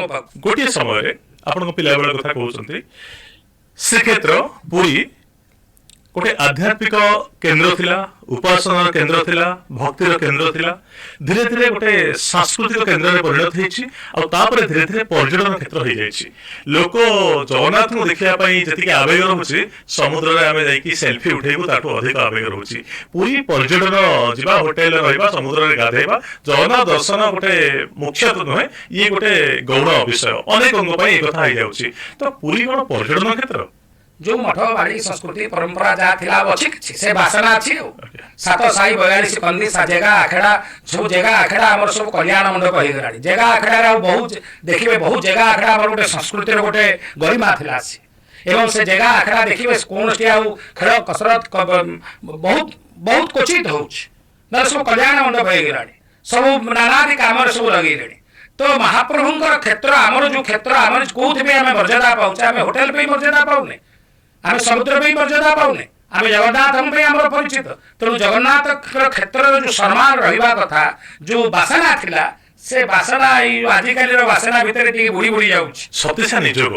गोटे समय आपण पिला बेला कथा कहउछंती श्रीक्षेत्र पुरी गोटे आध्यात्मिक केन्द्र थिला, उपासना केन्द्र थिला, भक्तिर केन्द्र थिला, धीरे धीरे गोटे सांस्कृतिक केन्द्र में परिणत होईछि आ तापर धीरे धीरे पर्यटन क्षेत्र हो जाइछि। लोक जगन्नाथ को देखिया पई जति के आवेग रहउछि समुद्र रे आमे जाईकी सेल्फी उठेबु ताठो अधिक आवेग रहउछि। पूरी पर्यटन जिबा होटल रहइबा समुद्र रे गाधेबा जगन्नाथ दर्शन गोटे मुख्य तो नहे, ये गोटे गौण विषय अनेक अंग पई ए कथा हो जाउछि। तो पूरी कोन पर्यटन क्षेत्र जो मठ बाड़ी संस्कृति परंपरा जहाँ थिला अच्छी किछि से बासना अच्छी सात साई 42 कंदी जगह आखेड़ा सब जगह आखेड़ा आम सब कल्याण मंडप हो गलानी जगह आखेड़ा बहुत देखिए बहुत जगह आखेड़ा आम गोटे संस्कृति गोटे गरिमा थिला एवं से जगह आखेड़ा देखिए कौन खेल कसरत बहुत बहुत क्वचित हो सब कल्याण मंडप हो गलानी सब नानादि काम सब लगे तो महाप्रभुंर क्षेत्र आमर जो क्षेत्र आम कौन आम मर्यादा पाचे आम होटेल पे मर्यादा पाऊने आम समुद्र भी मर्यादा पाऊने आम जगन्नाथ आम परिचित तेणु जगन्नाथ क्षेत्र जो सम्मान रहा कथा जो बासना थिला से बासना आजिकल बासना भितर बुड़ी बुड़ी जाऊँ सतीशा निजोग